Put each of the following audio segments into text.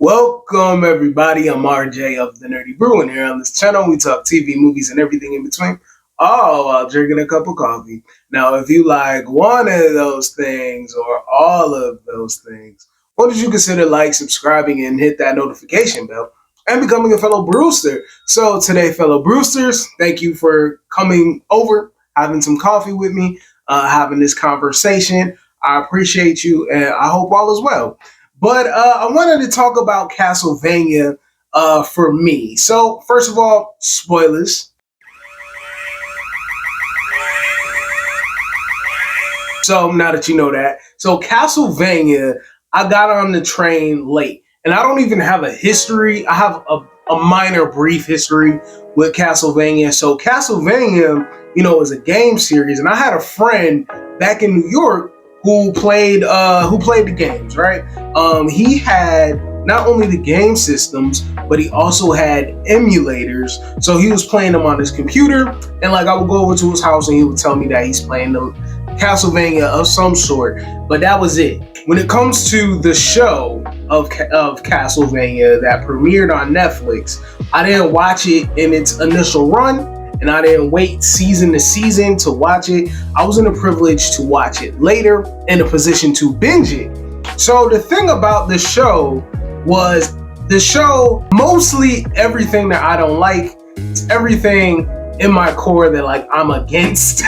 Welcome everybody, I'm RJ of The Nerdy Brew, and here on this channel we talk TV, movies, and everything in between, all while drinking a cup of coffee. Now if you like one of those things or all of those things, what did you consider like, subscribing, and hit that notification bell and becoming a fellow Brewster? So today, fellow Brewsters, thank you for coming over, having some coffee with me, having this conversation. I appreciate you, and I hope all is well. But I wanted to talk about Castlevania for me. So, first of all, spoilers. So, now that you know that. So, Castlevania, I got on the train late. And I don't even have a history. I have a minor, brief history with Castlevania. So, Castlevania, is a game series. And I had a friend back in New York who played the games, right? He had not only the game systems, but he also had emulators. So he was playing them on his computer, and like I would go over to his house and he would tell me that he's playing the Castlevania of some sort, but that was it. When it comes to the show of Castlevania that premiered on Netflix, I didn't watch it in its initial run. And I didn't wait season to season to watch it. I was in a privilege to watch it later, in a position to binge it. So the thing about the show was, the show, mostly everything that I don't like, it's everything in my core that like I'm against.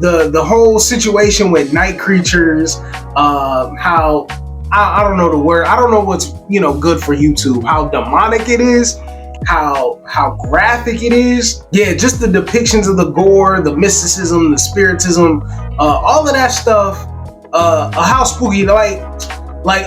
the whole situation with night creatures, how I don't know the word. I don't know what's good for YouTube. How demonic it is. How graphic it is. Yeah, just the depictions of the gore, the mysticism, the spiritism, all of that stuff. How spooky, like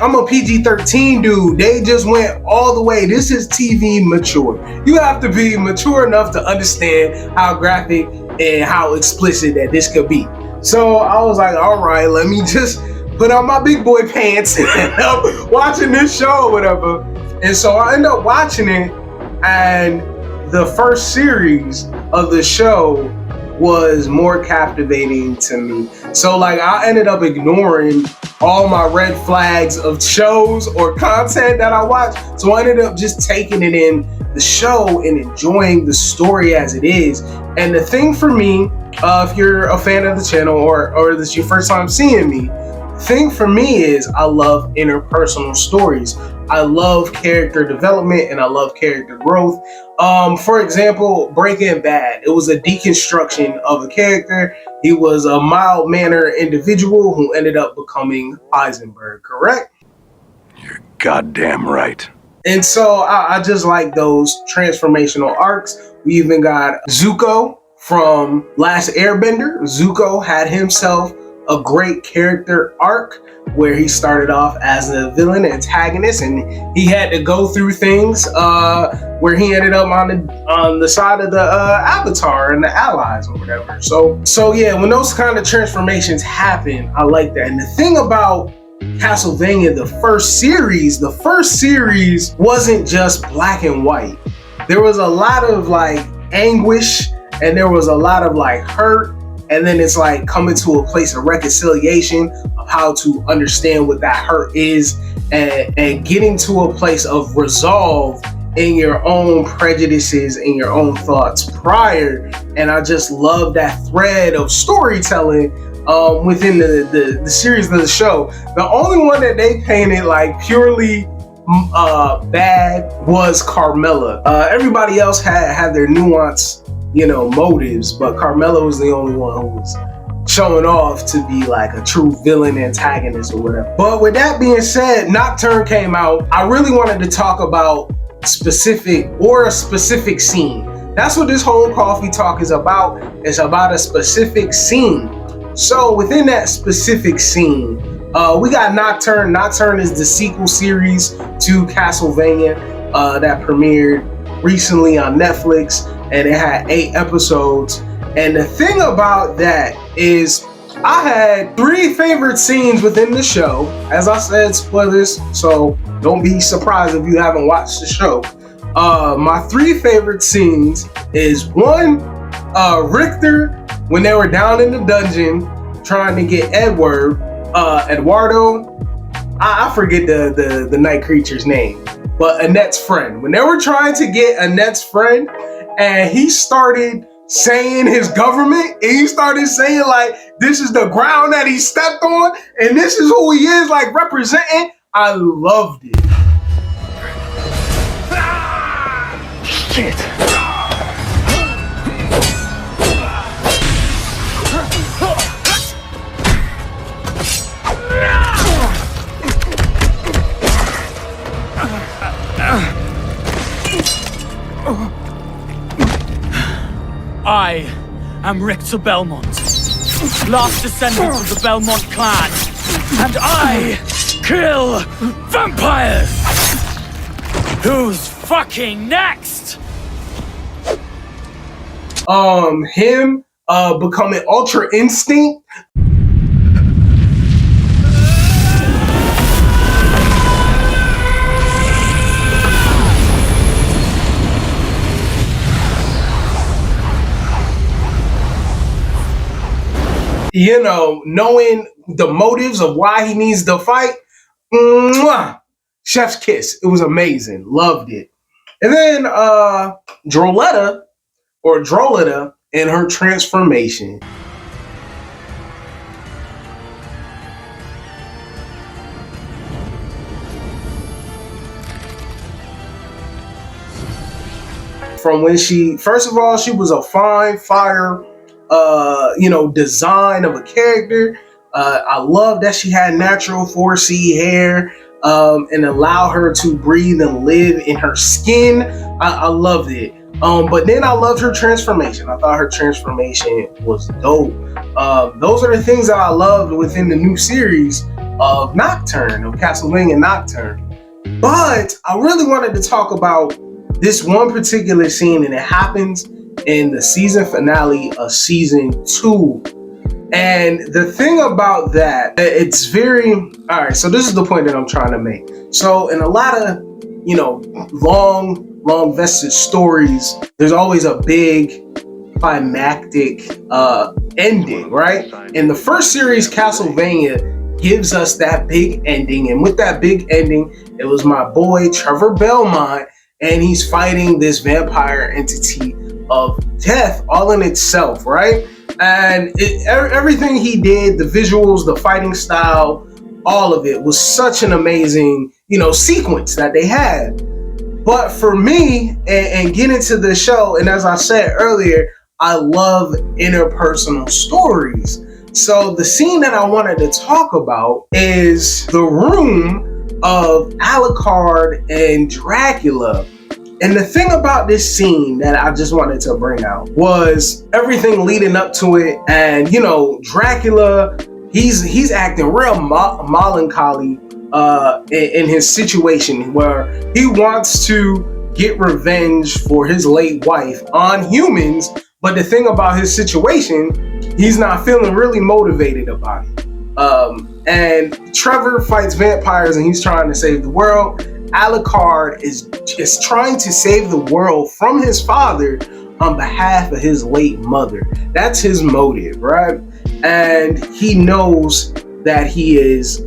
I'm a PG-13 dude. They just went all the way. This is TV mature. You have to be mature enough to understand how graphic and how explicit that this could be. So I was like, all right, let me just put on my big boy pants and end up watching this show or whatever. And so I ended up watching it. And the first series of the show was more captivating to me. So like I ended up ignoring all my red flags of shows or content that I watched. So I ended up just taking it in the show and enjoying the story as it is. And the thing for me, if you're a fan of the channel or this is your first time seeing me, the thing for me is I love interpersonal stories. I love character development and I love character growth. For example, Breaking Bad, it was a deconstruction of a character. He was a mild-mannered individual who ended up becoming Heisenberg, correct? You're goddamn right. And so I just like those transformational arcs. We even got Zuko from Last Airbender. Zuko had himself a great character arc where he started off as a villain antagonist, and he had to go through things where he ended up on the side of the Avatar and the Allies or whatever. So yeah, when those kind of transformations happen, I like that. And the thing about Castlevania, the first series wasn't just black and white. There was a lot of like anguish, and there was a lot of like hurt. And then it's like coming to a place of reconciliation of how to understand what that hurt is, and getting to a place of resolve in your own prejudices and your own thoughts prior. And I just love that thread of storytelling within the series of the show. The only one that they painted like purely bad was Carmella. Everybody else had their nuance, motives, but Carmella was the only one who was showing off to be like a true villain antagonist or whatever. But with that being said, Nocturne came out. I really wanted to talk about a specific scene. That's what this whole coffee talk is about. It's about a specific scene. So within that specific scene, we got Nocturne. Nocturne is the sequel series to Castlevania that premiered recently on Netflix, and it had 8 episodes. And the thing about that is I had 3 favorite scenes within the show. As I said, spoilers, so don't be surprised if you haven't watched the show. My 3 favorite scenes is 1, Richter, when they were down in the dungeon trying to get Eduardo. I forget the night creature's name. but Annette's friend. When they were trying to get Annette's friend, and he started saying his government, and he started saying like, this is the ground that he stepped on, and this is who he is, like representing. I loved it. Shit. I am Richter Belmont, last descendant of the Belmont clan, and I kill vampires! Who's fucking next? Him becoming Ultra Instinct. You know, knowing the motives of why he needs to fight. Mwah! Chef's kiss. It was amazing. Loved it. And then Droletta and her transformation. From when she was a fire design of a character. I love that she had natural 4C hair and allow her to breathe and live in her skin. I loved it. But then I loved her transformation. I thought her transformation was dope. Those are the things that I loved within the new series of Castlevania Nocturne. But I really wanted to talk about this one particular scene, and it happens in the season finale of season 2. And the thing about that, it's very, all right, so this is the point that I'm trying to make. So in a lot of, long vested stories, there's always a big climactic ending, right? In the first series, Castlevania gives us that big ending. And with that big ending, it was my boy, Trevor Belmont, and he's fighting this vampire entity of death all in itself, right? And everything he did, the visuals, the fighting style, all of it was such an amazing, sequence that they had. But for me, and getting into the show, and as I said earlier, I love interpersonal stories. So the scene that I wanted to talk about is the room of Alucard and Dracula. And the thing about this scene that I just wanted to bring out was everything leading up to it. And, Dracula, he's acting real melancholy in his situation where he wants to get revenge for his late wife on humans. But the thing about his situation, he's not feeling really motivated about it. And Trevor fights vampires and he's trying to save the world. Alucard is trying to save the world from his father on behalf of his late mother. That's his motive, right? And he knows that he is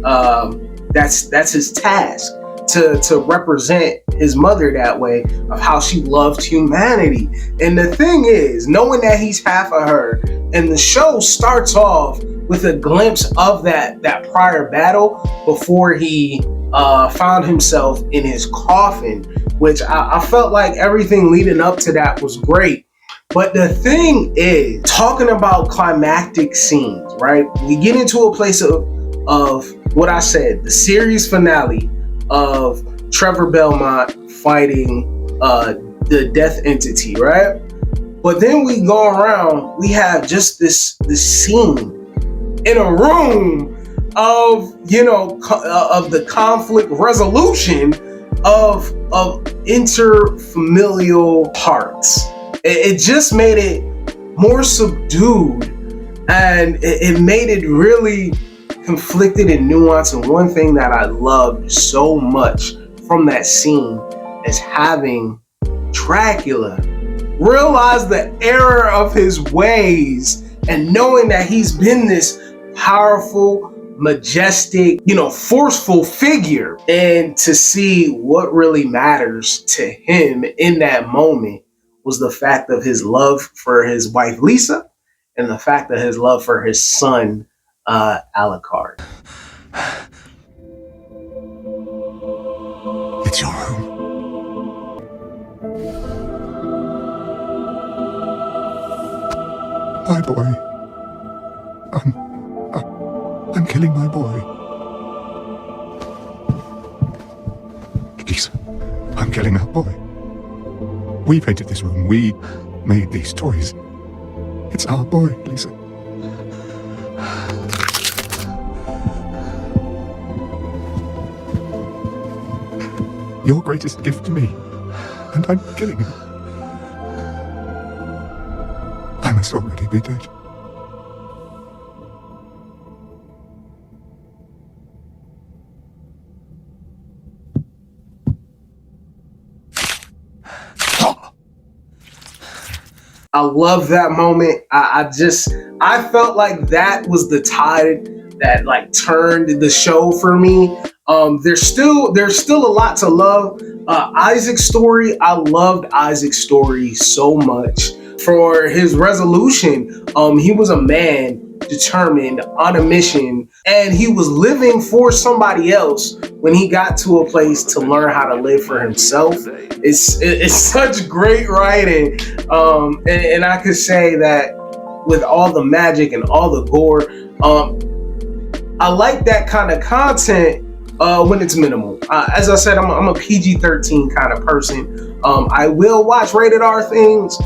that's his task to represent his mother that way, of how she loved humanity. And the thing is, knowing that he's half of her, and the show starts off with a glimpse of that prior battle before he found himself in his coffin, which I felt like everything leading up to that was great. But the thing is, talking about climactic scenes, right? We get into a place of what I said, the series finale of Trevor Belmont fighting the death entity, right? But then we go around, we have just this scene in a room of of the conflict resolution of interfamilial hearts. It just made it more subdued, and it made it really conflicted and nuanced. And one thing that I loved so much from that scene is having Dracula realize the error of his ways, and knowing that he's been this powerful, majestic, forceful figure. And to see what really matters to him in that moment was the fact of his love for his wife, Lisa, and the fact of his love for his son, Alucard. It's your home. My boy. I'm killing my boy. Lisa, I'm killing our boy. We painted this room. We made these toys. It's our boy, Lisa. Your greatest gift to me. And I'm killing him. I must already be dead. I love that moment. I felt like that was the tide that like turned the show for me. There's still a lot to love. Isaac's story, I loved Isaac's story so much. For his resolution, he was a man determined on a mission, and he was living for somebody else when he got to a place to learn how to live for himself. It's such great writing, and I could say that with all the magic and all the gore, I like that kind of content when it's minimal. As I said, I'm a PG-13 kind of person. I will watch rated R things.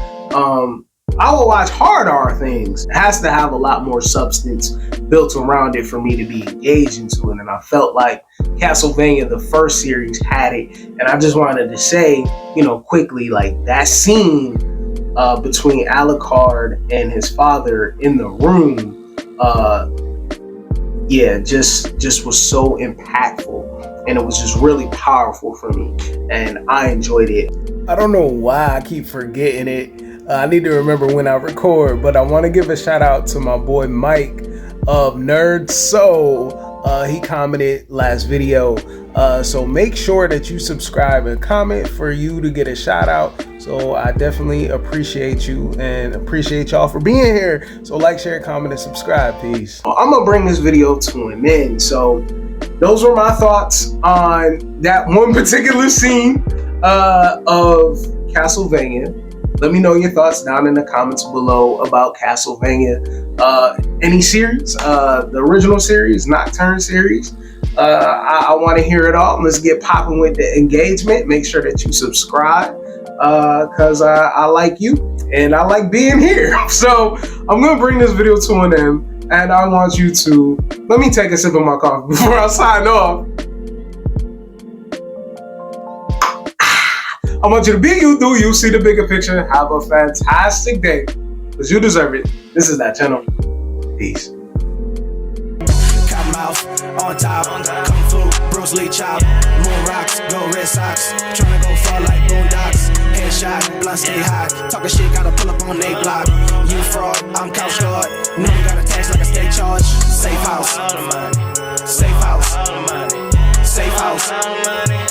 I will watch hard R things. It has to have a lot more substance built around it for me to be engaged into it. And I felt like Castlevania, the first series, had it. And I just wanted to say, quickly, like that scene between Alucard and his father in the room, just was so impactful. And it was just really powerful for me. And I enjoyed it. I don't know why I keep forgetting it. I need to remember when I record, but I want to give a shout out to my boy Mike of Nerd Soul. He commented last video. So make sure that you subscribe and comment for you to get a shout out. So I definitely appreciate you and appreciate y'all for being here. So like, share, comment, and subscribe. Peace. I'm going to bring this video to an end. So those were my thoughts on that one particular scene of Castlevania. Let me know your thoughts down in the comments below about Castlevania. Any series, the original series, Nocturne series. I want to hear it all. Let's get popping with the engagement. Make sure that you subscribe because I like you and I like being here. So I'm going to bring this video to an end, and I want you to, let me take a sip of my coffee before I sign off. I want you to be you, do you, see the bigger picture. Have a fantastic day, because you deserve it. This is that channel. Peace. Cottonmouth on top, kung fu, Bruce Lee chop, moon rocks, go Red Sox, tryna go far like Boondocks, headshot, blunt stay high, talking shit, gotta pull up on they block. You fraud, I'm Couchgod, know you got a tax like a state charge. Safe house, safe house, safe house.